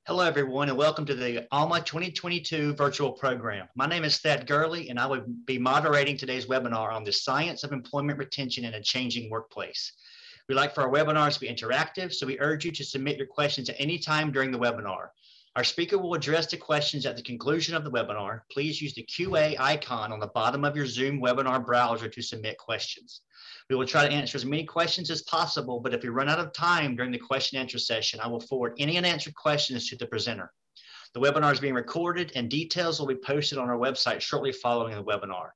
Hello, everyone, and welcome to the ALMA 2022 virtual program. My name is Thad Gurley, and I will be moderating today's webinar on the science of employment retention in a changing workplace. We like for our webinars to be interactive, so we urge you to submit your questions at any time during the webinar. Our speaker will address the questions at the conclusion of the webinar. Please use the QA icon on the bottom of your Zoom webinar browser to submit questions. We will try to answer as many questions as possible, but if we run out of time during the question and answer session, I will forward any unanswered questions to the presenter. The webinar is being recorded and details will be posted on our website shortly following the webinar.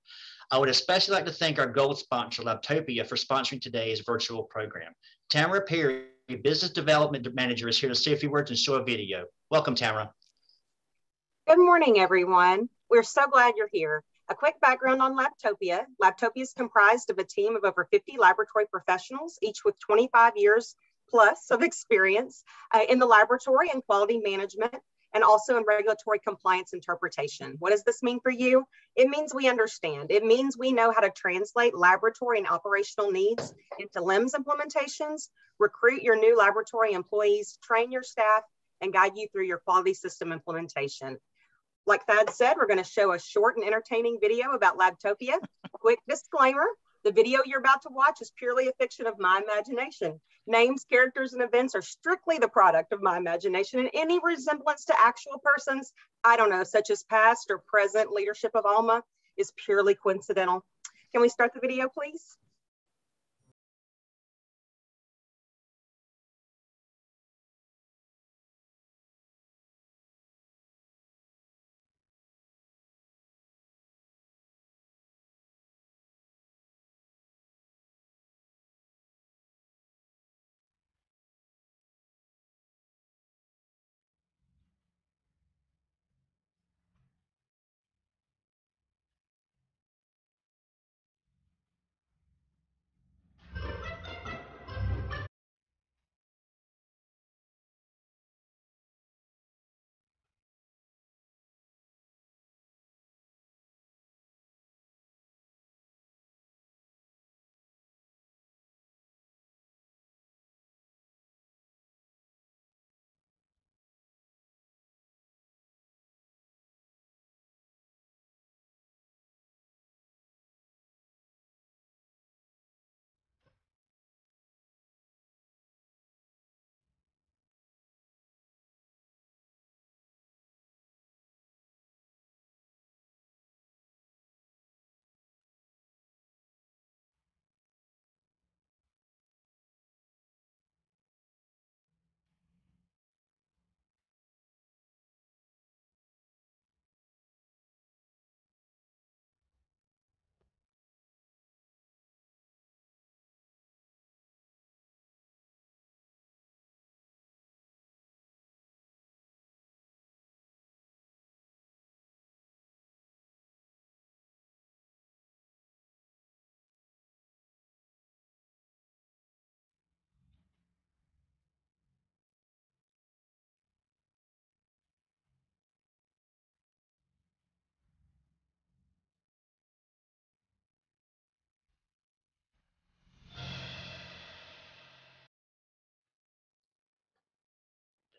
I would especially like to thank our gold sponsor, Labtopia, for sponsoring today's virtual program. Tamara Perry, Business Development Manager, is here to say a few words and show a video. Welcome, Tamara. Good morning, everyone. We're so glad you're here. A quick background on Labtopia. Labtopia is comprised of a team of over 50 laboratory professionals, each with 25 years plus of experience in the laboratory and quality management, and also in regulatory compliance interpretation. What does this mean for you? It means we understand. It means we know how to translate laboratory and operational needs into LIMS implementations, recruit your new laboratory employees, train your staff, and guide you through your quality system implementation. Like Thad said, we're going to show a short and entertaining video about Labtopia. Quick disclaimer, the video you're about to watch is purely a fiction of my imagination. Names, characters, and events are strictly the product of my imagination, and any resemblance to actual persons, I don't know, such as past or present leadership of ALMA, is purely coincidental. Can we start the video, please?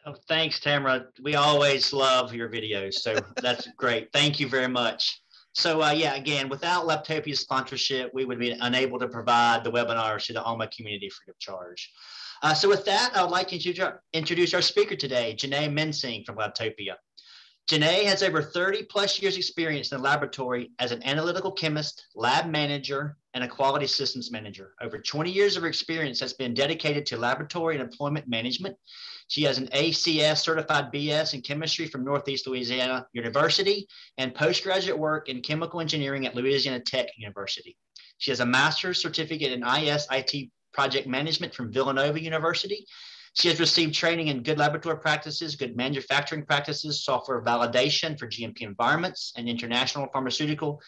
Oh, thanks, Tamara. We always love your videos, so that's great. Thank you very much. So yeah, again, without Labtopia's sponsorship, we would be unable to provide the webinars to the ALMA community free of charge. So with that, I would like to introduce our speaker today, Jeanné Mensingh from Labtopia. Jeanné has over 30 plus years experience in the laboratory as an analytical chemist, lab manager, and a quality systems manager. Over 20 years of her experience has been dedicated to laboratory and employment management. She has an ACS certified BS in chemistry from Northeast Louisiana University and postgraduate work in chemical engineering at Louisiana Tech University. She has a master's certificate in IS/IT project management from Villanova University. She has received training in good laboratory practices, good manufacturing practices, software validation for GMP environments, and international pharmaceutical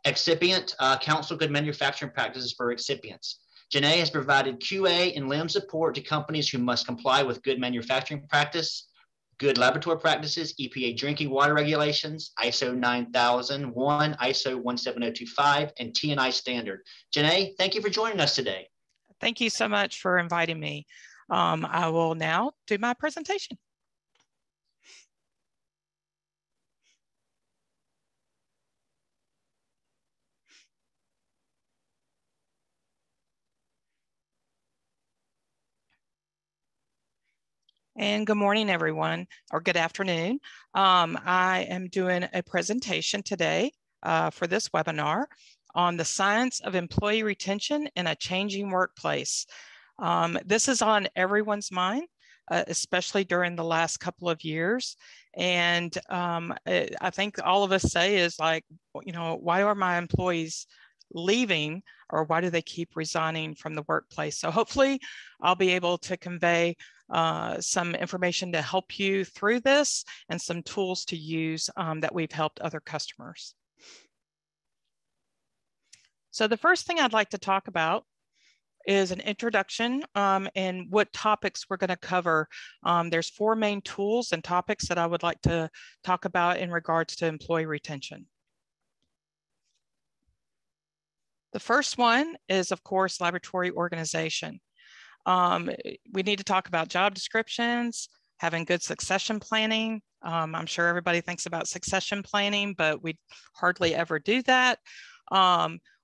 excipient council good manufacturing practices for excipients. Jeanné has provided QA and LIM support to companies who must comply with good manufacturing practice, good laboratory practices, EPA drinking water regulations, ISO 9001, ISO 17025, and T&I standard. Jeanné, thank you for joining us today. Thank you so much for inviting me. I will now do my presentation. And good morning, everyone, or good afternoon. I am doing a presentation today for this webinar on the science of employee retention in a changing workplace. This is on everyone's mind, especially during the last couple of years. And I think all of us say is like, you know, why are my employees leaving, or why do they keep resigning from the workplace? So hopefully I'll be able to convey some information to help you through this and some tools to use that we've helped other customers. So the first thing I'd like to talk about is an introduction and what topics we're going to cover. There's 4 main tools and topics that I would like to talk about in regards to employee retention. The first one is, of course, laboratory organization. We need to talk about job descriptions, having good succession planning. I'm sure everybody thinks about succession planning, but we hardly ever do that.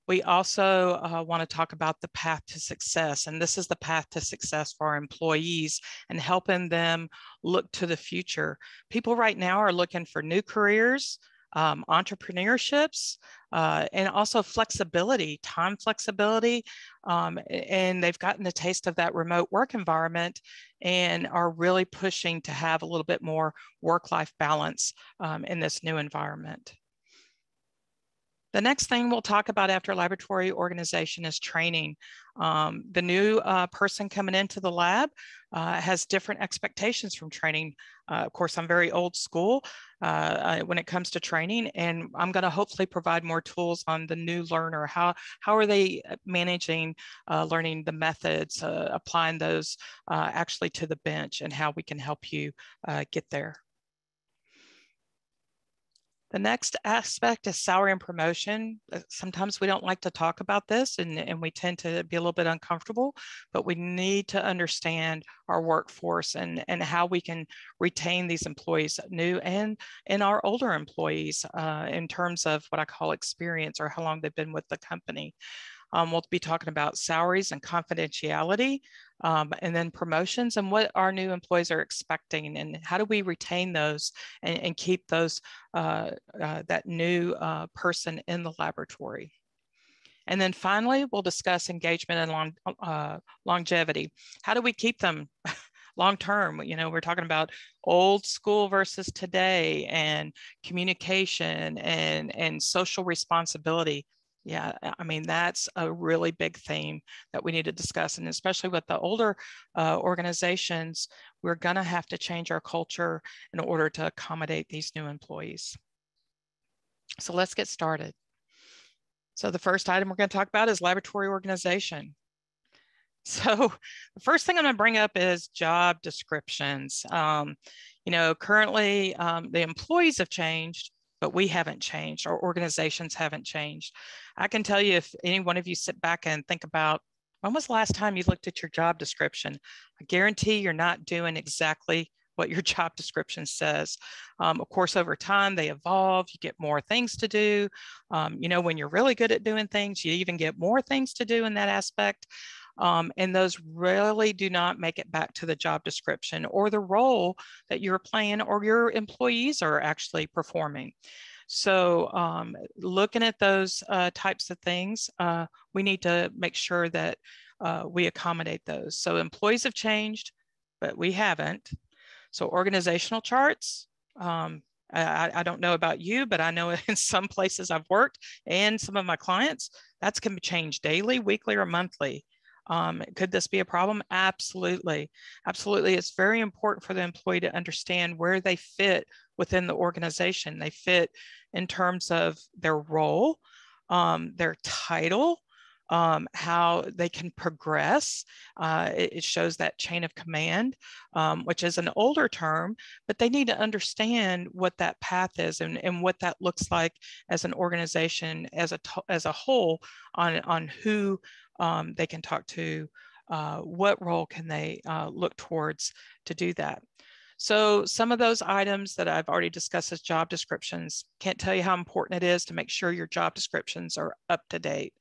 We also want to talk about the path to success, and this is the path to success for our employees and helping them look to the future. People right now are looking for new careers, entrepreneurships, and also flexibility, time flexibility. And they've gotten a taste of that remote work environment and are really pushing to have a little bit more work-life balance in this new environment. The next thing we'll talk about after laboratory organization is training. The new person coming into the lab has different expectations from training. Of course, I'm very old school when it comes to training, and I'm going to hopefully provide more tools on the new learner. How are they managing learning the methods, applying those actually to the bench, and how we can help you get there. The next aspect is salary and promotion. Sometimes we don't like to talk about this and we tend to be a little bit uncomfortable, but we need to understand our workforce and how we can retain these employees, new and our older employees, in terms of what I call experience or how long they've been with the company. We'll be talking about salaries and confidentiality, and then promotions and what our new employees are expecting and how do we retain those and keep those that new person in the laboratory. And then finally, we'll discuss engagement and longevity. How do we keep them long term? You know, we're talking about old school versus today, and communication and social responsibility. Yeah, I mean, that's a really big theme that we need to discuss. And especially with the older organizations, we're going to have to change our culture in order to accommodate these new employees. So let's get started. So the first item we're going to talk about is laboratory organization. So the first thing I'm going to bring up is job descriptions. You know, currently the employees have changed, but we haven't changed. Our organizations haven't changed. I can tell you, if any one of you sit back and think about, when was the last time you looked at your job description? I guarantee you're not doing exactly what your job description says. Of course, over time, they evolve. You get more things to do. You know, when you're really good at doing things, you even get more things to do in that aspect. And those really do not make it back to the job description or the role that you're playing or your employees are actually performing. So looking at those types of things, we need to make sure that we accommodate those. So employees have changed, but we haven't. So organizational charts, I don't know about you, but I know in some places I've worked and some of my clients, that's can change daily, weekly, or monthly. Could this be a problem? Absolutely. Absolutely. It's very important for the employee to understand where they fit within the organization. They fit in terms of their role, their title, how they can progress. It shows that chain of command, which is an older term, but they need to understand what that path is and what that looks like as an organization as a whole on who they can talk to, what role can they look towards to do that. So some of those items that I've already discussed as job descriptions, can't tell you how important it is to make sure your job descriptions are up to date.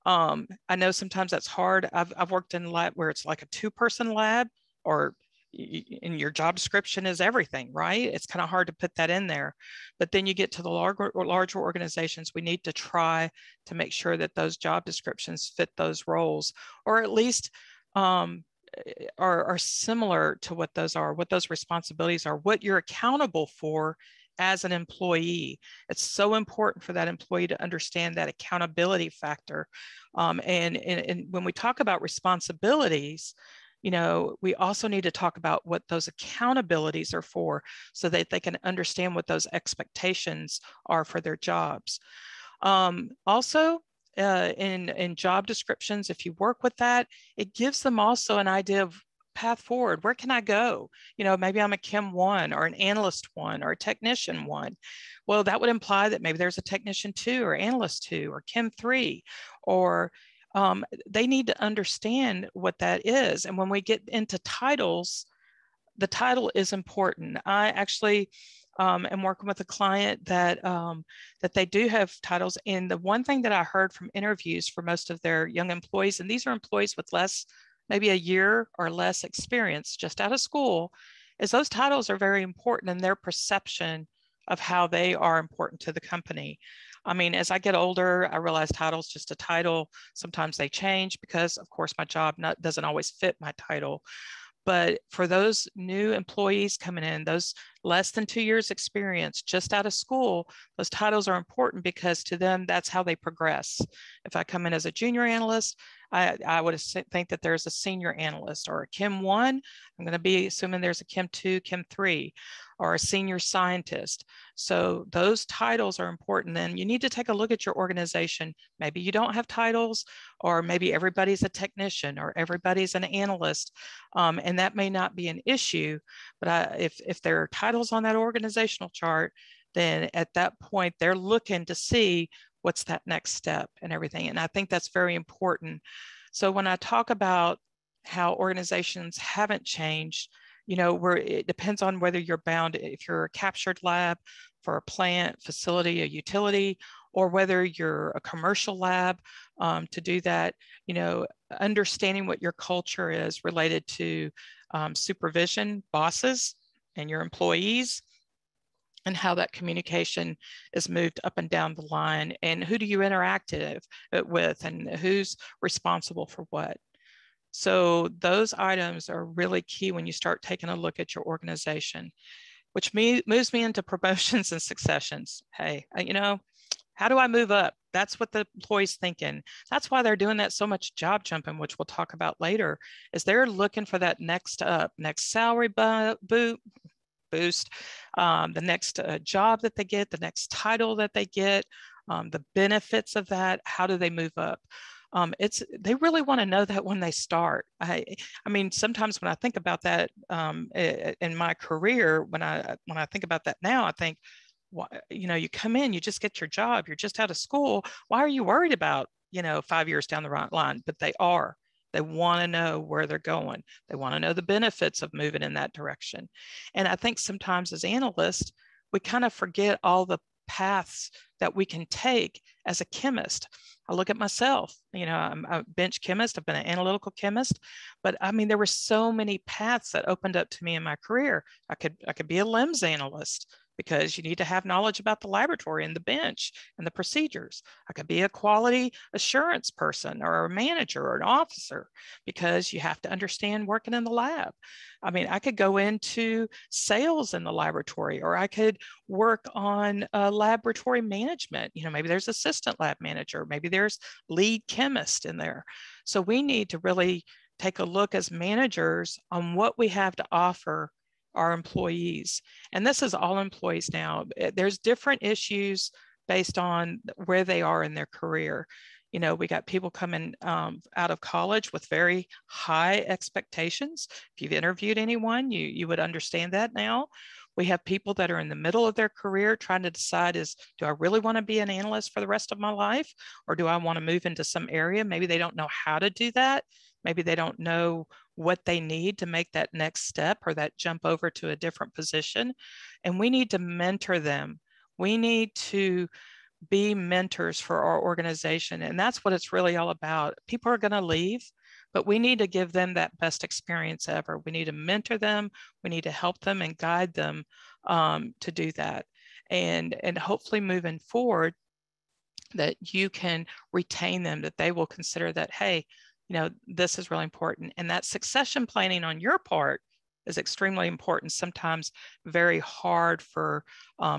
I know sometimes that's hard. I've worked in a lab where it's like a 2-person lab, or and your job description is everything, right? It's kind of hard to put that in there. But then you get to the larger organizations, we need to try to make sure that those job descriptions fit those roles, or at least are similar to what those are, what those responsibilities are, what you're accountable for as an employee. It's so important for that employee to understand that accountability factor. And when we talk about responsibilities, you know, we also need to talk about what those accountabilities are for, so that they can understand what those expectations are for their jobs. Also, in job descriptions, if you work with that, it gives them also an idea of path forward. Where can I go? You know, maybe I'm a Chem 1 or an Analyst 1 or a Technician 1. Well, that would imply that maybe there's a Technician 2 or Analyst 2 or Chem 3, or they need to understand what that is. And when we get into titles, the title is important. I actually am working with a client that that they do have titles. And the one thing that I heard from interviews for most of their young employees, and these are employees with less, maybe a year or less experience, just out of school, is those titles are very important in their perception of how they are important to the company. I mean, as I get older, I realize title's just a title. Sometimes they change because, of course, my job doesn't always fit my title. But for those new employees coming in, those less than 2 years experience, just out of school, those titles are important because to them, that's how they progress. If I come in as a junior analyst, I would think that there's a senior analyst, or a Chem 1. I'm going to be assuming there's a Chem 2, Chem 3, or a senior scientist. So those titles are important. Then you need to take a look at your organization. Maybe you don't have titles, or maybe everybody's a technician, or everybody's an analyst. And that may not be an issue, but if there are titles on that organizational chart, then at that point, they're looking to see what's that next step and everything. And I think that's very important. So when I talk about how organizations haven't changed, you know, it depends on whether you're bound, if you're a captured lab for a plant, facility, a utility, or whether you're a commercial lab to do that, you know, understanding what your culture is related to supervision, bosses, and your employees, and how that communication is moved up and down the line, and who do you interact with, and who's responsible for what. So those items are really key when you start taking a look at your organization, which moves me into promotions and successions. Hey, you know, how do I move up? That's what the employee's thinking. That's why they're doing that so much job jumping, which we'll talk about later, is they're looking for that next up, next salary boost, the next job that they get, the next title that they get, the benefits of that. How do they move up? They really want to know that when they start. I mean, sometimes when I think about that in my career, when I think about that now, I think, you know, you come in, you just get your job, you're just out of school. Why are you worried about, you know, 5 years down the right line? But they are. They want to know where they're going. They want to know the benefits of moving in that direction. And I think sometimes as analysts, we kind of forget all the paths that we can take as a chemist. I look at myself, you know, I'm a bench chemist, I've been an analytical chemist, but I mean, there were so many paths that opened up to me in my career. I could be a LIMS analyst, because you need to have knowledge about the laboratory and the bench and the procedures. I could be a quality assurance person, or a manager, or an officer, because you have to understand working in the lab. I mean, I could go into sales in the laboratory, or I could work on laboratory management. You know, maybe there's assistant lab manager, maybe there's lead chemist in there. So we need to really take a look as managers on what we have to offer our employees. And this is all employees now. There's different issues based on where they are in their career. You know, we got people coming out of college with very high expectations. If you've interviewed anyone, you would understand that now. We have people that are in the middle of their career trying to decide, do I really want to be an analyst for the rest of my life? Or do I want to move into some area? Maybe they don't know how to do that. Maybe they don't know what they need to make that next step, or that jump over to a different position. And we need to mentor them. We need to be mentors for our organization. And that's what it's really all about. People are going to leave, but we need to give them that best experience ever. We need to mentor them. We need to help them and guide them to do that. And hopefully moving forward, that you can retain them, that they will consider that, hey, you know, this is really important. And that succession planning on your part is extremely important. Sometimes very hard for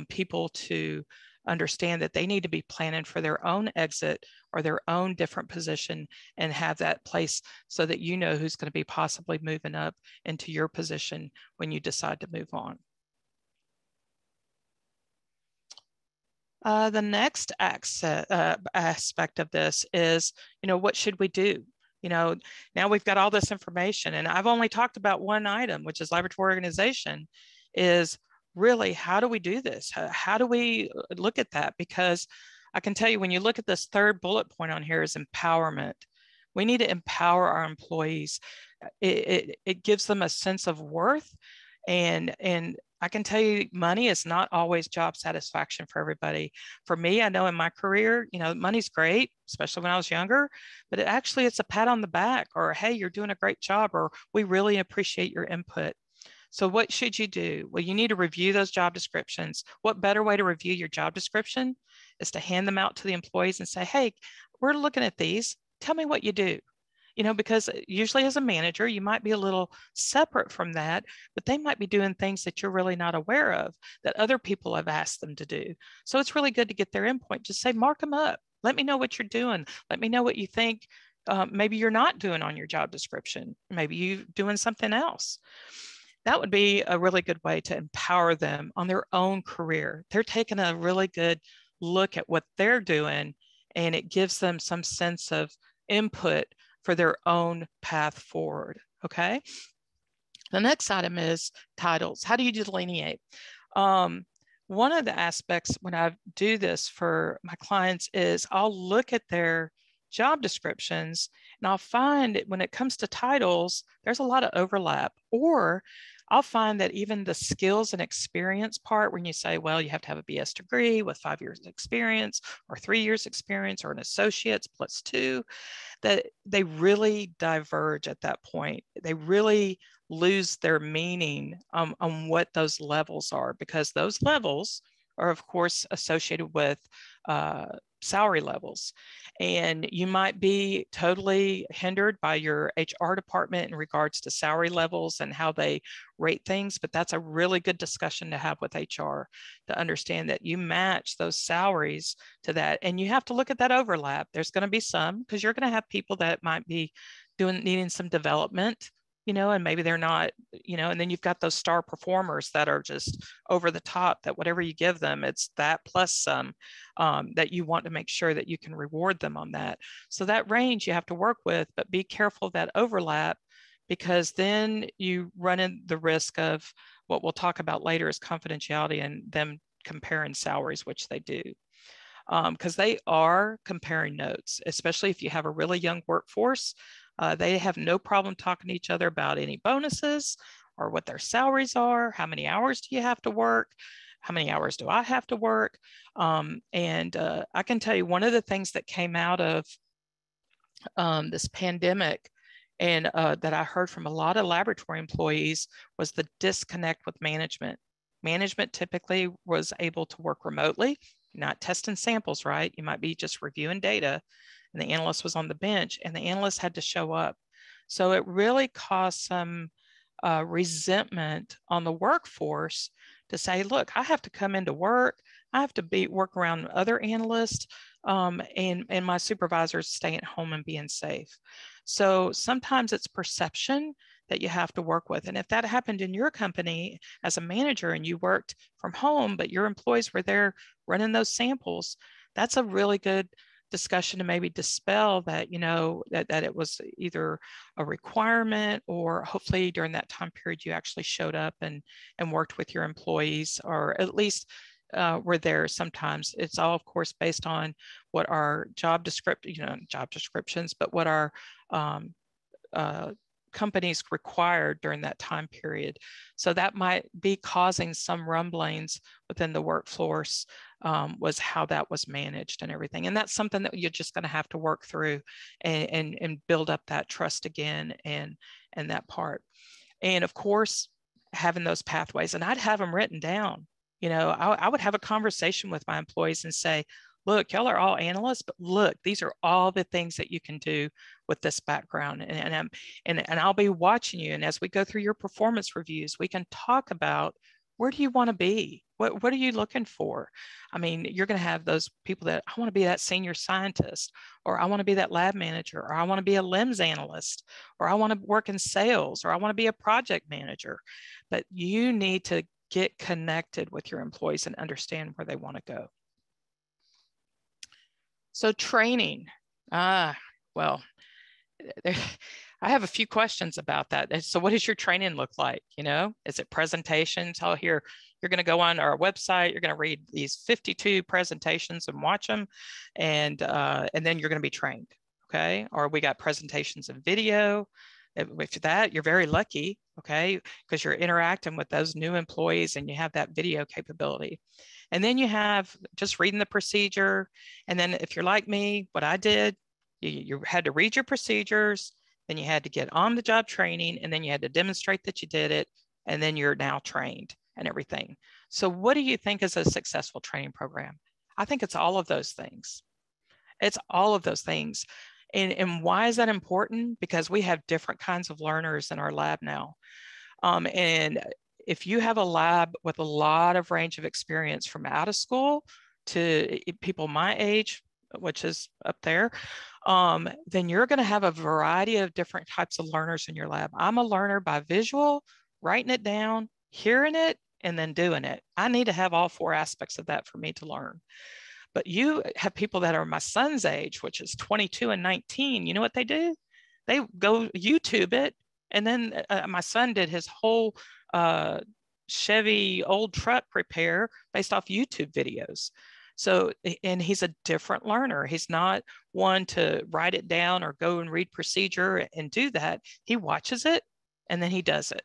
people to understand that they need to be planning for their own exit or their own different position and have that place so that you know who's going to be possibly moving up into your position when you decide to move on. The next aspect of this is, you know, what should we do? You know, now we've got all this information, and I've only talked about one item, which is laboratory organization, is really how do we do this? How do we look at that? Because I can tell you, when you look at this third bullet point on here is empowerment. We need to empower our employees. It gives them a sense of worth, and I can tell you, money is not always job satisfaction for everybody. For me, I know in my career, you know, money's great, especially when I was younger, but it's a pat on the back, or, hey, you're doing a great job, or we really appreciate your input. So what should you do? Well, you need to review those job descriptions. What better way to review your job description is to hand them out to the employees and say, hey, we're looking at these. Tell me what you do. You know, because usually as a manager, you might be a little separate from that, but they might be doing things that you're really not aware of that other people have asked them to do. So it's really good to get their input. Just say, mark them up. Let me know what you're doing. Let me know what you think maybe you're not doing on your job description. Maybe you're doing something else. That would be a really good way to empower them on their own career. They're taking a really good look at what they're doing, and it gives them some sense of input for their own path forward, okay? The next item is titles. How do you delineate? One of the aspects when I do this for my clients is I'll look at their job descriptions, and I'll find when it comes to titles, there's a lot of overlap, or I'll find that even the skills and experience part, when you say, well, you have to have a BS degree with 5 years experience or 3 years experience or an associate's plus 2, that they really diverge at that point. They really lose their meaning on what those levels are, because those levels are, of course, associated with salary levels. And you might be totally hindered by your HR department in regards to salary levels and how they rate things, but that's a really good discussion to have with HR to understand that you match those salaries to that. And you have to look at that overlap. There's going to be some, because you're going to have people that might be needing some development, you know, and maybe they're not, you know, and then you've got those star performers that are just over the top, that whatever you give them, it's that plus some, that you want to make sure that you can reward them on that. So that range you have to work with, but be careful of that overlap, because then you run in the risk of what we'll talk about later is confidentiality and them comparing salaries, which they do. Because they are comparing notes, especially if you have a really young workforce. They have no problem talking to each other about any bonuses or what their salaries are. How many hours do you have to work? How many hours do I have to work? And I can tell you, one of the things that came out of this pandemic and that I heard from a lot of laboratory employees was the disconnect with management. Management typically was able to work remotely, not testing samples, right? You might be just reviewing data, and the analyst was on the bench, and the analyst had to show up. So it really caused some resentment on the workforce to say, look, I have to come into work, I have to work around other analysts, and my supervisors staying at home and being safe. So sometimes it's perception that you have to work with. And if that happened in your company as a manager and you worked from home, but your employees were there running those samples, that's a really good discussion to maybe dispel that, you know, that it was either a requirement, or hopefully during that time period you actually showed up and worked with your employees, or at least were there. Sometimes it's all, of course, based on what our job descriptions, but what our companies required during that time period. So that might be causing some rumblings within the workforce, was how that was managed and everything. And that's something that you're just going to have to work through and build up that trust again and that part. And of course, having those pathways, and I'd have them written down. You know, I would have a conversation with my employees and say, look, y'all are all analysts, but look, these are all the things that you can do with this background. And I'll be watching you. And as we go through your performance reviews, we can talk about, where do you want to be? What are you looking for? I mean, you're going to have those people that, I want to be that senior scientist, or I want to be that lab manager, or I want to be a LIMS analyst, or I want to work in sales, or I want to be a project manager. But you need to get connected with your employees and understand where they want to go. So training, well, I have a few questions about that. So what does your training look like? You know, is it presentations? Oh, here, you're going to go on our website, you're going to read these 52 presentations and watch them, and then you're going to be trained, okay? Or we got presentations of video. With that, you're very lucky, okay? Because you're interacting with those new employees and you have that video capability. And then you have just reading the procedure. And then if you're like me, what I did, you had to read your procedures, then you had to get on the job training, and then you had to demonstrate that you did it, and then you're now trained and everything. So what do you think is a successful training program? I think it's all of those things. It's all of those things. And why is that important? Because we have different kinds of learners in our lab now. And if you have a lab with a lot of range of experience from out of school to people my age, which is up there, then you're going to have a variety of different types of learners in your lab. I'm a learner by visual, writing it down, hearing it, and then doing it. I need to have all four aspects of that for me to learn. But you have people that are my son's age, which is 22 and 19. You know what they do? They go YouTube it. And then my son did his whole Chevy old truck repair based off YouTube videos. So, and he's a different learner. He's not one to write it down or go and read procedure and do that. He watches it and then he does it.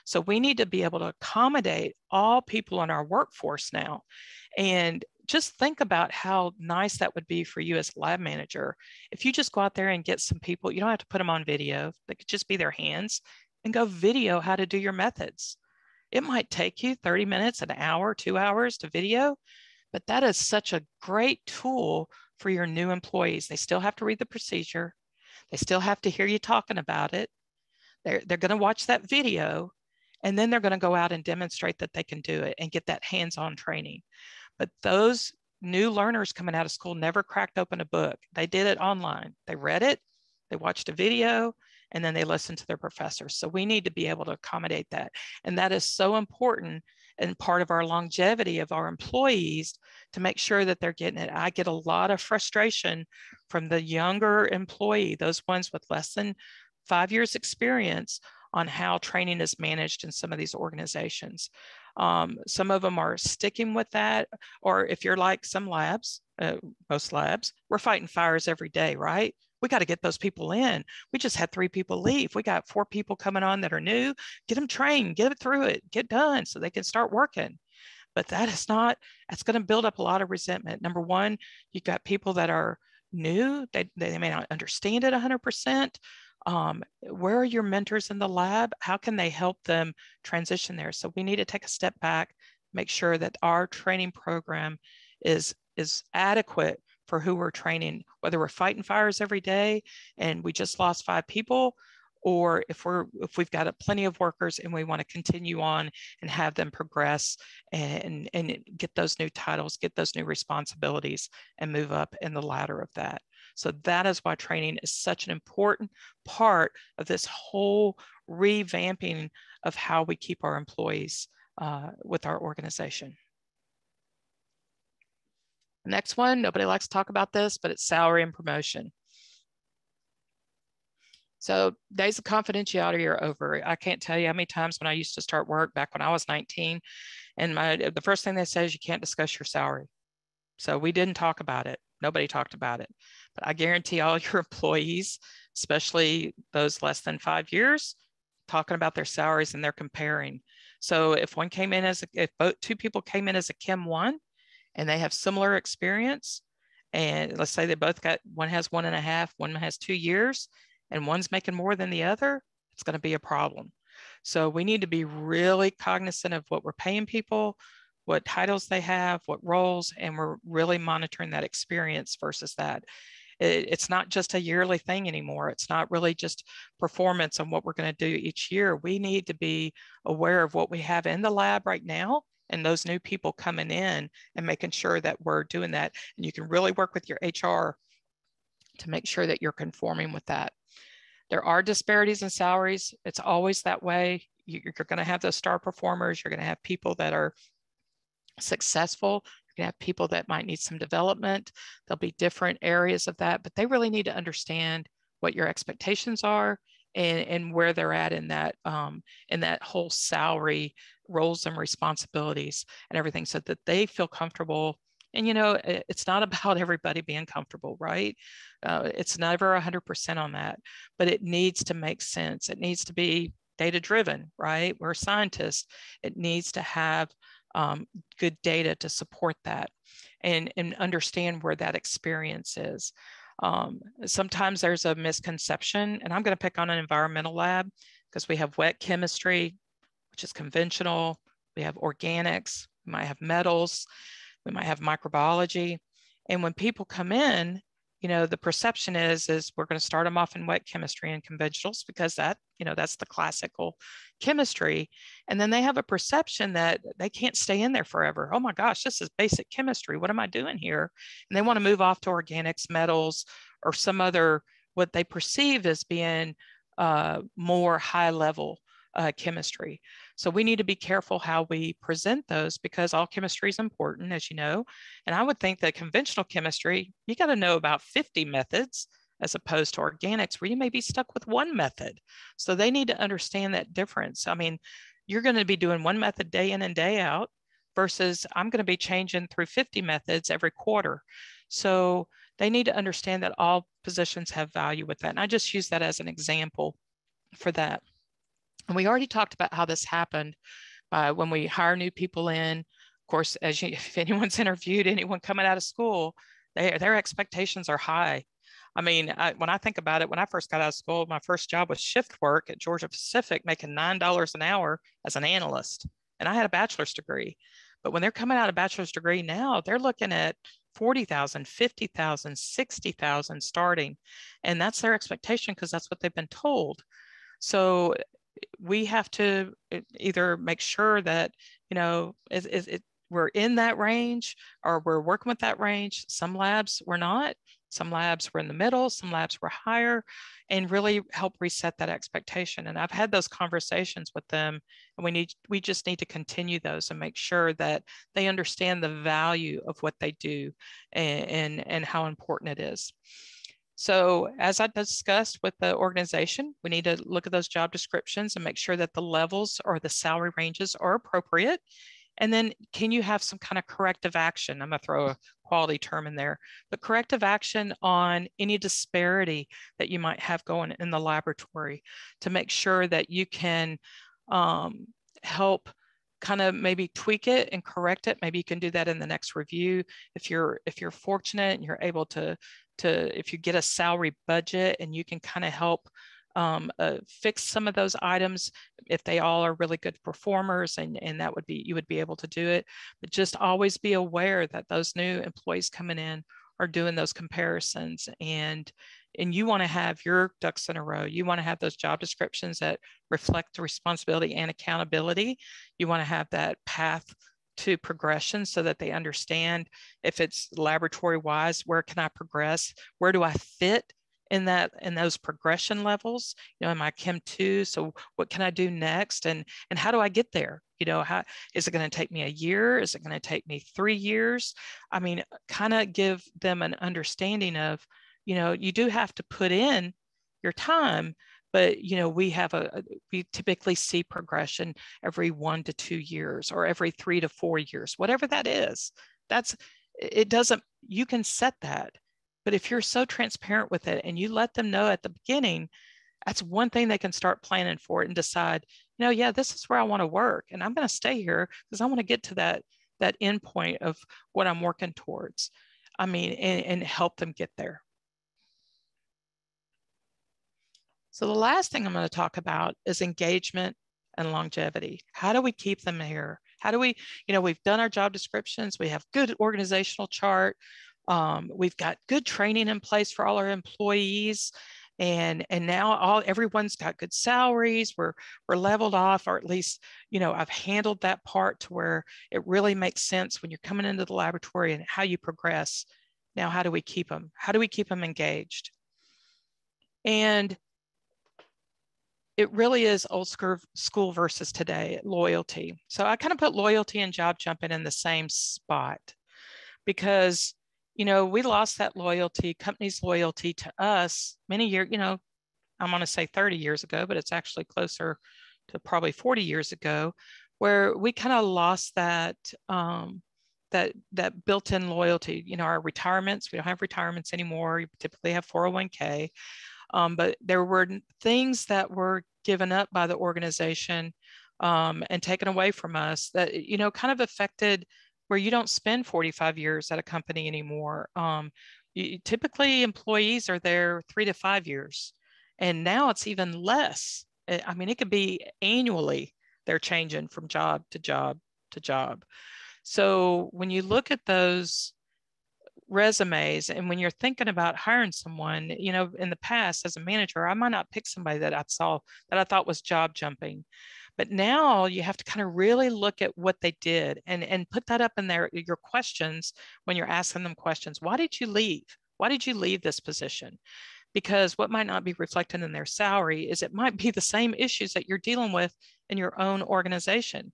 So we need to be able to accommodate all people in our workforce now. And just think about how nice that would be for you as lab manager. If you just go out there and get some people, you don't have to put them on video. They could just be their hands and go video how to do your methods. It might take you 30 minutes, an hour, 2 hours to video, but that is such a great tool for your new employees. They still have to read the procedure. They still have to hear you talking about it. They're going to watch that video, and then they're going to go out and demonstrate that they can do it and get that hands-on training. But those new learners coming out of school never cracked open a book. They did it online. They read it, they watched a video, and then they listened to their professors. So we need to be able to accommodate that. And that is so important and part of our longevity of our employees to make sure that they're getting it. I get a lot of frustration from the younger employee, those ones with less than 5 years experience, on how training is managed in some of these organizations. Some of them are sticking with that, or if you're like some labs, most labs, we're fighting fires every day, right? We got to get those people in. We just had 3 people leave. We got 4 people coming on that are new. Get them trained, get it through it, get done so they can start working. But that is not, that's going to build up a lot of resentment. Number one, you've got people that are new. They may not understand it 100%. Where are your mentors in the lab? How can they help them transition there? So we need to take a step back, make sure that our training program is adequate for who we're training, whether we're fighting fires every day and we just lost 5 people, or if we've got plenty of workers and we want to continue on and have them progress and get those new titles, get those new responsibilities, and move up in the ladder of that. So that is why training is such an important part of this whole revamping of how we keep our employees with our organization. The next one, nobody likes to talk about this, but it's salary and promotion. So days of confidentiality are over. I can't tell you how many times when I used to start work back when I was 19, and the first thing they say is you can't discuss your salary. So we didn't talk about it. Nobody talked about it. But I guarantee all your employees, especially those less than 5 years, talking about their salaries and they're comparing. So if one came in as if two people came in as a Chem 1 and they have similar experience, and let's say they both got, one has 1.5, one has 2 years, and one's making more than the other, it's going to be a problem. So we need to be really cognizant of what we're paying people, what titles they have, what roles, and we're really monitoring that experience versus that. It's not just a yearly thing anymore. It's not really just performance on what we're going to do each year. We need to be aware of what we have in the lab right now and those new people coming in and making sure that we're doing that. And you can really work with your HR to make sure that you're conforming with that. There are disparities in salaries. It's always that way. You're going to have those star performers. You're going to have people that are successful. You're going to have people that might need some development. There'll be different areas of that, but they really need to understand what your expectations are and where they're at in that whole salary, roles and responsibilities and everything, so that they feel comfortable. And, you know, it's not about everybody being comfortable, right? It's never 100% on that, but it needs to make sense. It needs to be data-driven, right? We're scientists. It needs to have good data to support that and understand where that experience is. Sometimes there's a misconception, and I'm going to pick on an environmental lab because we have wet chemistry, which is conventional. We have organics, we might have metals, we might have microbiology. And when people come in, you know, the perception is we're going to start them off in wet chemistry and conventionals because that, you know, that's the classical chemistry. And then they have a perception that they can't stay in there forever. Oh my gosh, this is basic chemistry. What am I doing here? And they want to move off to organics, metals, or some other, what they perceive as being more high level chemistry. So we need to be careful how we present those because all chemistry is important, as you know. And I would think that conventional chemistry, you got to know about 50 methods as opposed to organics where you may be stuck with one method. So they need to understand that difference. I mean, you're going to be doing one method day in and day out versus I'm going to be changing through 50 methods every quarter. So they need to understand that all positions have value with that. And I just use that as an example for that. And we already talked about how this happened by when we hire new people in. Of course, if anyone's interviewed anyone coming out of school, their expectations are high. I mean, when I think about it, when I first got out of school, my first job was shift work at Georgia Pacific, making $9 an hour as an analyst. And I had a bachelor's degree. But when they're coming out of bachelor's degree now, they're looking at $40,000, $50,000, $60,000 starting. And that's their expectation because that's what they've been told. So we have to either make sure that, you know, we're in that range or we're working with that range. Some labs we're not, some labs were in the middle, some labs were higher, and really help reset that expectation. And I've had those conversations with them, and we just need to continue those and make sure that they understand the value of what they do and how important it is. So as I discussed with the organization, we need to look at those job descriptions and make sure that the levels or the salary ranges are appropriate. And then can you have some kind of corrective action? I'm going to throw a quality term in there, but corrective action on any disparity that you might have going in the laboratory to make sure that you can help kind of maybe tweak it and correct it. Maybe you can do that in the next review. If you're fortunate and you're able to if you get a salary budget and you can kind of help fix some of those items, if they all are really good performers, and that would be, you would be able to do it. But just always be aware that those new employees coming in are doing those comparisons, and you want to have your ducks in a row. You want to have those job descriptions that reflect the responsibility and accountability. You want to have that path to progression so that they understand if it's laboratory wise, where can I progress? Where do I fit in those progression levels? You know, am I Chem 2? So what can I do next? And how do I get there? You know, how is it going to take me a year? Is it going to take me 3 years? I mean, kind of give them an understanding of, you know, you do have to put in your time, but, you know, we typically see progression every 1 to 2 years or every 3 to 4 years, whatever that is. It doesn't you can set that. But if you're so transparent with it and you let them know at the beginning, that's one thing they can start planning for and decide, you know, yeah, this is where I want to work and I'm going to stay here because I want to get to that end point of what I'm working towards. I mean, and help them get there. So the last thing I'm going to talk about is engagement and longevity. How do we keep them here? How do we, you know, we've done our job descriptions, we have good organizational chart, we've got good training in place for all our employees. And now everyone's got good salaries. We're leveled off, or at least, you know, I've handled that part to where it really makes sense when you're coming into the laboratory and how you progress. Now, how do we keep them? How do we keep them engaged? And it really is old school versus today, loyalty. So I kind of put loyalty and job jumping in the same spot because, you know, we lost that loyalty, company's loyalty to us many years, you know, I'm going to say 30 years ago, but it's actually closer to probably 40 years ago, where we kind of lost that, that built-in loyalty. You know, our retirements, we don't have retirements anymore. You typically have 401k. But there were things that were given up by the organization and taken away from us that, you know, kind of affected where you don't spend 45 years at a company anymore. Typically employees are there 3 to 5 years, and now it's even less. I mean, it could be annually they're changing from job to job to job. So when you look at those resumes and when you're thinking about hiring someone, you know, in the past as a manager, I might not pick somebody that I saw that I thought was job jumping. But now you have to kind of really look at what they did and put that up in there, your questions, when you're asking them questions. Why did you leave? Why did you leave this position? Because what might not be reflected in their salary is it might be the same issues that you're dealing with in your own organization.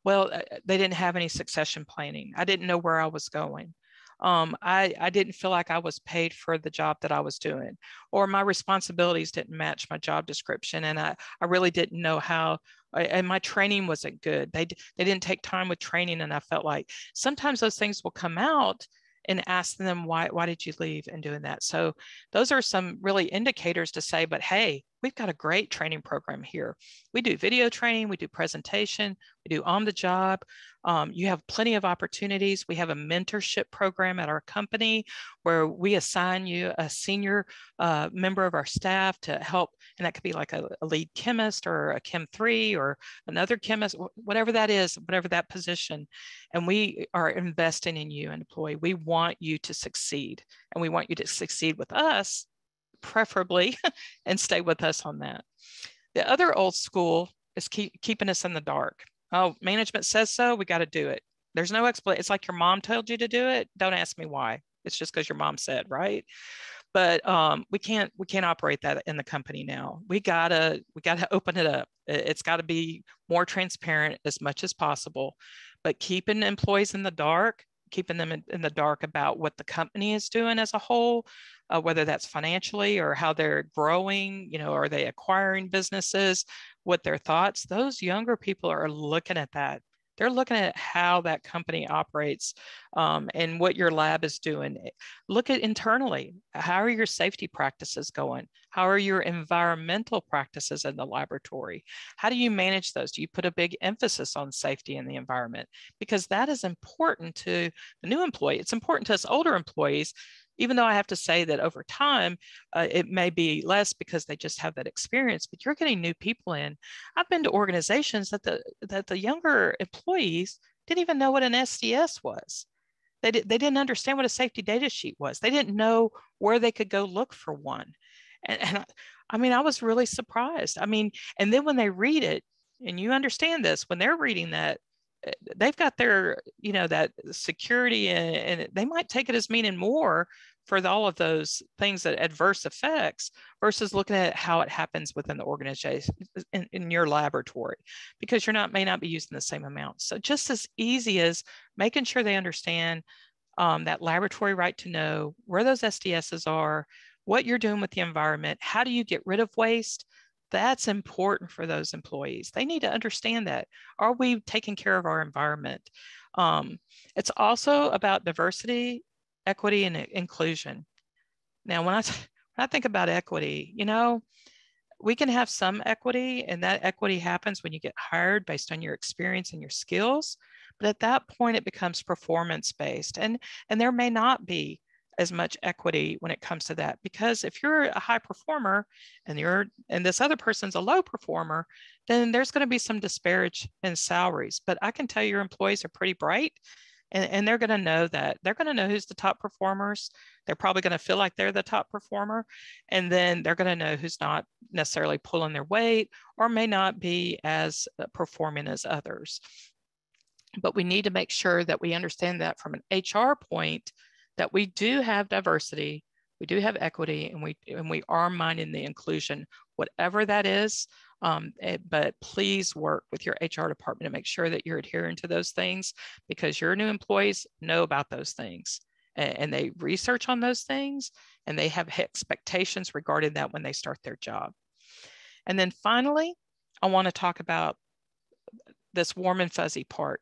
Well, they didn't have any succession planning. I didn't know where I was going. I didn't feel like I was paid for the job that I was doing, or my responsibilities didn't match my job description. And I really didn't know how, and my training wasn't good. They didn't take time with training. And I felt like sometimes those things will come out and ask them, why did you leave, and doing that. So those are some really indicators to say, but hey, we've got a great training program here. We do video training, we do presentation, we do on the job. You have plenty of opportunities. We have a mentorship program at our company where we assign you a senior member of our staff to help. And that could be like a lead chemist or a Chem 3 or another chemist, whatever that is, whatever that position. And we are investing in you, an employee. We want you to succeed, and we want you to succeed with us, preferably, and stay with us on that. The other old school is keeping us in the dark. Oh, management says so, we got to do it. There's no explanation. It's like your mom told you to do it. Don't ask me why. It's just because your mom said, right? But we can't operate that in the company now. We gotta open it up. It's got to be more transparent as much as possible. But keeping employees in the dark, keeping them in the dark about what the company is doing as a whole, whether that's financially or how they're growing, you know, are they acquiring businesses, what their thoughts, those younger people are looking at that. They're looking at how that company operates and what your lab is doing. Look at internally. How are your safety practices going? How are your environmental practices in the laboratory? How do you manage those? Do you put a big emphasis on safety in the environment? Because that is important to the new employee. It's important to us older employees, even though I have to say that over time, it may be less because they just have that experience, but you're getting new people in. I've been to organizations that the younger employees didn't even know what an SDS was. They didn't understand what a safety data sheet was. They didn't know where they could go look for one. And I mean, I was really surprised. I mean, and then when they read it, and you understand this, when they're reading that, they've got their, you know, that security, and they might take it as meaning more for all of those things, that adverse effects, versus looking at how it happens within the organization in your laboratory, because may not be using the same amount. So just as easy as making sure they understand that laboratory right to know where those SDSs are, what you're doing with the environment, how do you get rid of waste. That's important for those employees. They need to understand that. Are we taking care of our environment? It's also about diversity equity and inclusion. Now, when I think about equity, you know, we can have some equity, and that equity happens when you get hired based on your experience and your skills. But at that point, it becomes performance-based, and there may not be as much equity when it comes to that, because if you're a high performer and this other person's a low performer, then there's going to be some disparage in salaries. But I can tell you, your employees are pretty bright, and they're going to know that. They're going to know who's the top performers. They're probably going to feel like they're the top performer, and then they're going to know who's not necessarily pulling their weight or may not be as performing as others. But we need to make sure that we understand that from an HR point, that we do have diversity, we do have equity, and we are minding the inclusion, whatever that is. But please work with your HR department to make sure that you're adhering to those things, because your new employees know about those things, and they research on those things, and they have expectations regarding that when they start their job. And then finally, I want to talk about this warm and fuzzy part,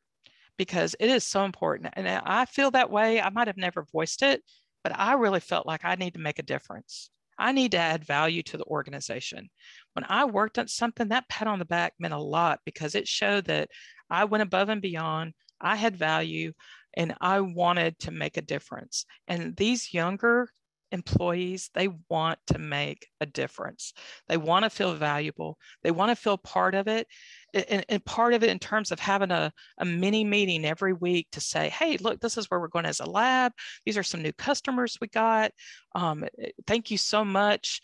because it is so important. And I feel that way. I might have never voiced it, but I really felt like I need to make a difference. I need to add value to the organization. When I worked on something, that pat on the back meant a lot, because it showed that I went above and beyond, I had value, and I wanted to make a difference. And these younger employees, they want to make a difference. They want to feel valuable. They want to feel part of it. And part of it in terms of having a mini meeting every week to say, hey, look, this is where we're going as a lab. These are some new customers we got. Thank you so much,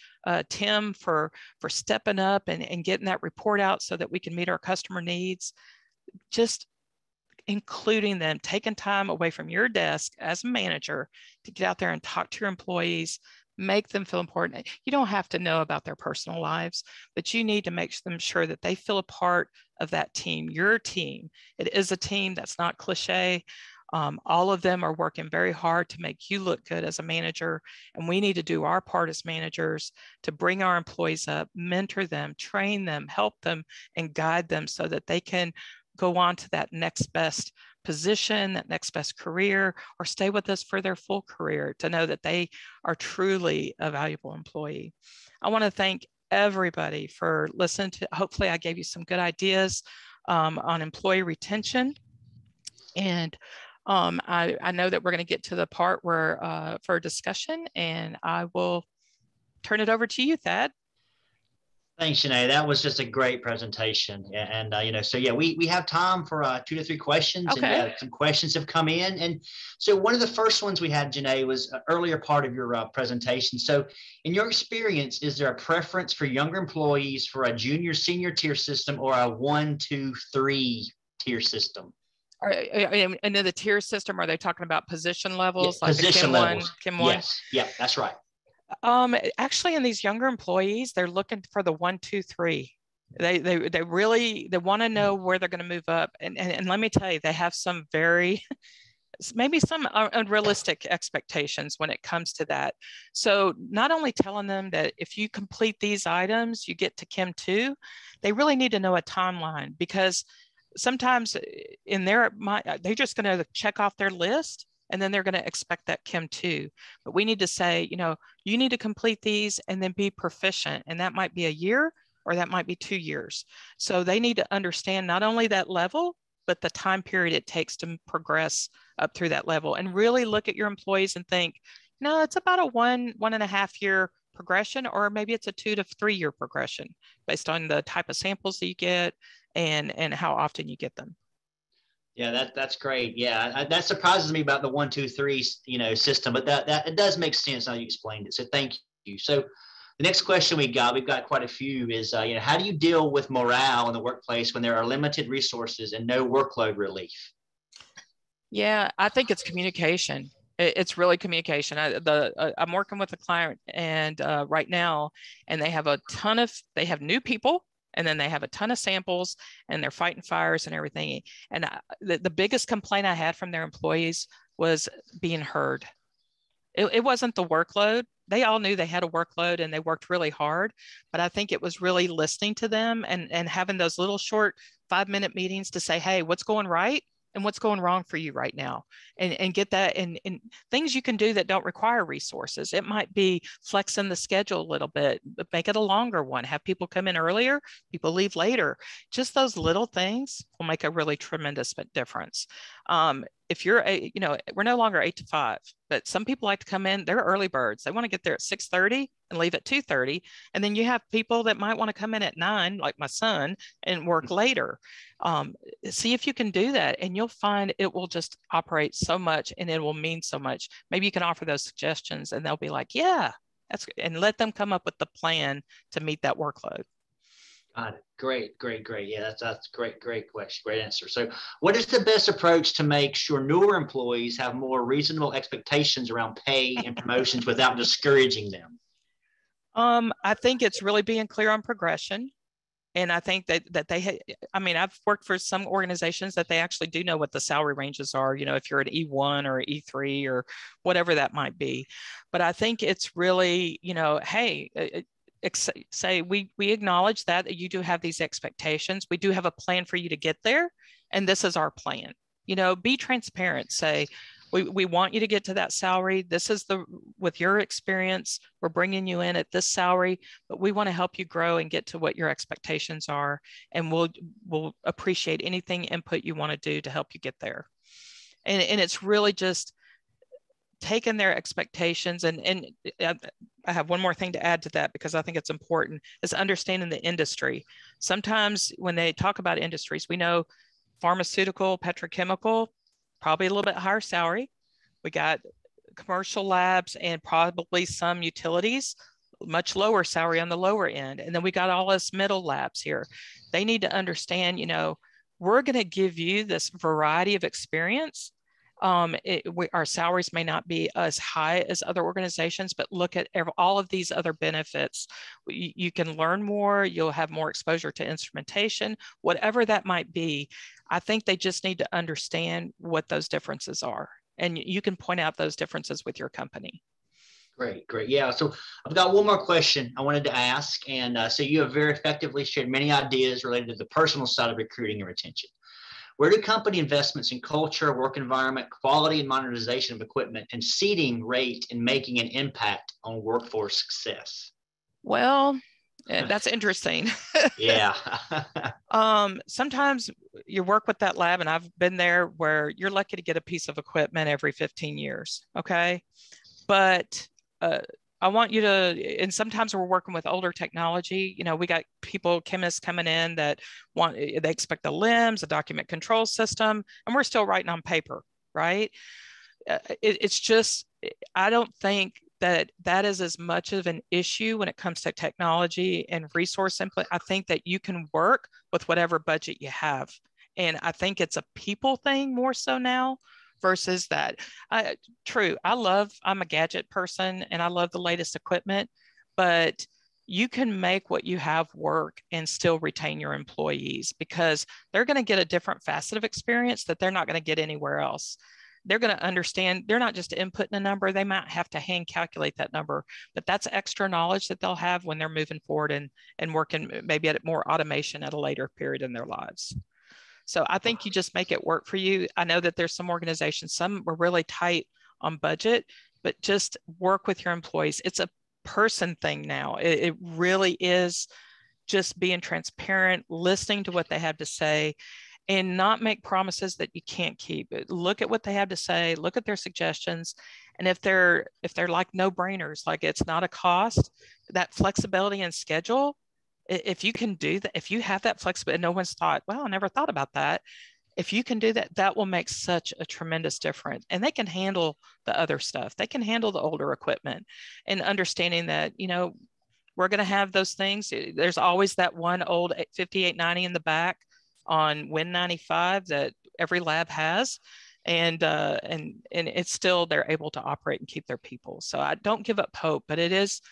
Tim, for stepping up and getting that report out so that we can meet our customer needs. Just including them, taking time away from your desk as a manager to get out there and talk to your employees, make them feel important. You don't have to know about their personal lives, but you need to make them sure that they feel a part of that team, your team. It is a team. That's not cliche. All of them are working very hard to make you look good as a manager. And we need to do our part as managers to bring our employees up, mentor them, train them, help them, and guide them so that they can go on to that next best position, that next best career, or stay with us for their full career, to know that they are truly a valuable employee. I want to thank everybody for listening to. Hopefully I gave you some good ideas on employee retention. And I know that we're going to get to the part where for a discussion, and I will turn it over to you, Thad. Thanks, Jeanné. That was just a great presentation. And, you know, so yeah, we have time for 2 to 3 questions. Okay. And yeah, some questions have come in. And so one of the first ones we had, Jeanné, was an earlier part of your presentation. So in your experience, is there a preference for younger employees for a junior senior tier system or a 1, 2, 3 tier system? And in the tier system, are they talking about position levels? Yeah, like position the levels. Kim 1? Yes. Yeah, that's right. Actually, in these younger employees, they're looking for the 1, 2, 3. They really want to know where they're going to move up. And let me tell you, they have some very, maybe some unrealistic expectations when it comes to that. So not only telling them that if you complete these items, you get to Kim 2, they really need to know a timeline, because sometimes in their mind, they're just going to check off their list, and then they're going to expect that Kim 2. But we need to say, you know, you need to complete these and then be proficient. And that might be a year, or that might be 2 years. So they need to understand not only that level, but the time period it takes to progress up through that level, and really look at your employees and think, no, it's about a 1.5 year progression, or maybe it's a 2 to 3 year progression based on the type of samples that you get and how often you get them. Yeah, that's great. Yeah, that surprises me about the 1, 2, 3, you know, system, but that it does make sense how you explained it. So thank you. So the next question we've got quite a few, is you know, how do you deal with morale in the workplace when there are limited resources and no workload relief? Yeah, I think it's communication. It's really communication. I'm working with a client and right now, and they have new people, and then they have a ton of samples, and they're fighting fires and everything. And the biggest complaint I had from their employees was being heard. It wasn't the workload. They all knew they had a workload and they worked really hard, but I think it was really listening to them and having those little short 5-minute meetings to say, hey, what's going right? and what's going wrong for you right now, and get that, and things you can do that don't require resources. It might be flexing the schedule a little bit, but make it a longer one, have people come in earlier, people leave later. Just those little things will make a really tremendous difference. If you're we're no longer 8 to 5, but some people like to come in, they're early birds. They want to get there at 6:30 and leave at 2:30. And then you have people that might want to come in at 9, like my son, and work later. See if you can do that, and you'll find it will just operate so much, and it will mean so much. Maybe you can offer those suggestions, and they'll be like, yeah, that's good. And let them come up with the plan to meet that workload. Got it. Great, great, great. Yeah, that's great, great question, great answer. So what is the best approach to make sure newer employees have more reasonable expectations around pay and promotions without discouraging them? I think it's really being clear on progression. And I think that I've worked for some organizations that they actually do know what the salary ranges are, if you're an E1 or E3 or whatever that might be. But I think it's really, hey, say we acknowledge that you do have these expectations. We do have a plan for you to get there, and this is our plan. Be transparent. Say, we want you to get to that salary. This is with your experience, we're bringing you in at this salary, but we want to help you grow and get to what your expectations are. And we'll appreciate anything input you want to do to help you get there. And it's really just taking their expectations. And I have one more thing to add to that, because I think it's important, is understanding the industry. Sometimes when they talk about industries, we know pharmaceutical, petrochemical, probably a little bit higher salary. We got commercial labs and probably some utilities, much lower salary on the lower end. And then we got all us middle labs here. They need to understand, we're going to give you this variety of experience. Our salaries may not be as high as other organizations, but look at all of these other benefits. You can learn more, you'll have more exposure to instrumentation, whatever that might be. I think they just need to understand what those differences are. And you can point out those differences with your company. Great, great. Yeah, so I've got one more question I wanted to ask. And so you have very effectively shared many ideas related to the personal side of recruiting and retention. Where do company investments in culture, work environment, quality and modernization of equipment, and seating rate in making an impact on workforce success? Well, that's interesting. Yeah. Sometimes you work with that lab, and I've been there, where you're lucky to get a piece of equipment every 15 years. Okay. But I want you to, and sometimes we're working with older technology. We got chemists coming in that they expect the LIMS, a document control system, and we're still writing on paper, right? It's just, I don't think that is as much of an issue when it comes to technology and resource input. I think that you can work with whatever budget you have. And I think it's a people thing more so now versus that. True, I'm a gadget person and I love the latest equipment, but you can make what you have work and still retain your employees, because they're going to get a different facet of experience that they're not going to get anywhere else. They're going to understand, they're not just inputting a number, they might have to hand calculate that number, but that's extra knowledge that they'll have when they're moving forward and working maybe at more automation at a later period in their lives. So I think you just make it work for you. I know that there's some organizations, some were really tight on budget, but just work with your employees. It's a person thing now. It really is just being transparent, listening to what they have to say, and not make promises that you can't keep. Look at what they have to say, look at their suggestions. And if they're like no-brainers, like it's not a cost, that flexibility and schedule, if you can do that, if you have that flexibility, no one's thought, well, I never thought about that. If you can do that, that will make such a tremendous difference. And they can handle the other stuff. They can handle the older equipment, and understanding that, we're going to have those things. There's always that one old 5890 in the back on Win95 that every lab has. And it's still, they're able to operate and keep their people. So I don't give up hope, but it is,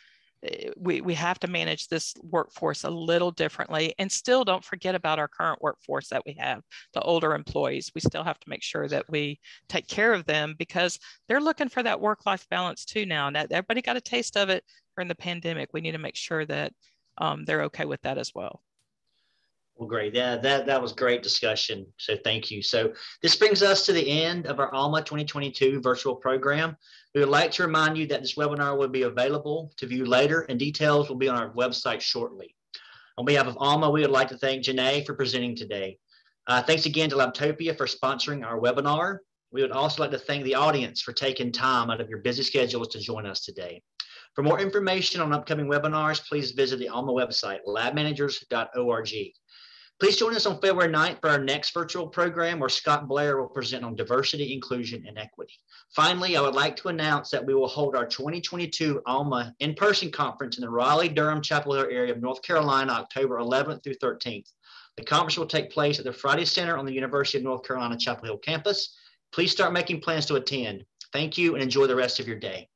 we have to manage this workforce a little differently, and still don't forget about our current workforce that we have, the older employees. We still have to make sure that we take care of them, because they're looking for that work-life balance too now. And everybody got a taste of it during the pandemic. We need to make sure that they're okay with that as well. Well, great. Yeah, that was great discussion. So thank you. So this brings us to the end of our ALMA 2022 virtual program. We would like to remind you that this webinar will be available to view later, and details will be on our website shortly. On behalf of ALMA, we would like to thank Jeanné for presenting today. Thanks again to Labtopia for sponsoring our webinar. We would also like to thank the audience for taking time out of your busy schedules to join us today. For more information on upcoming webinars, please visit the ALMA website, labmanagers.org. Please join us on February 9th for our next virtual program where Scott Blair will present on diversity, inclusion, and equity. Finally, I would like to announce that we will hold our 2022 ALMA in-person conference in the Raleigh-Durham Chapel Hill area of North Carolina, October 11th through 13th. The conference will take place at the Friday Center on the University of North Carolina Chapel Hill campus. Please start making plans to attend. Thank you and enjoy the rest of your day.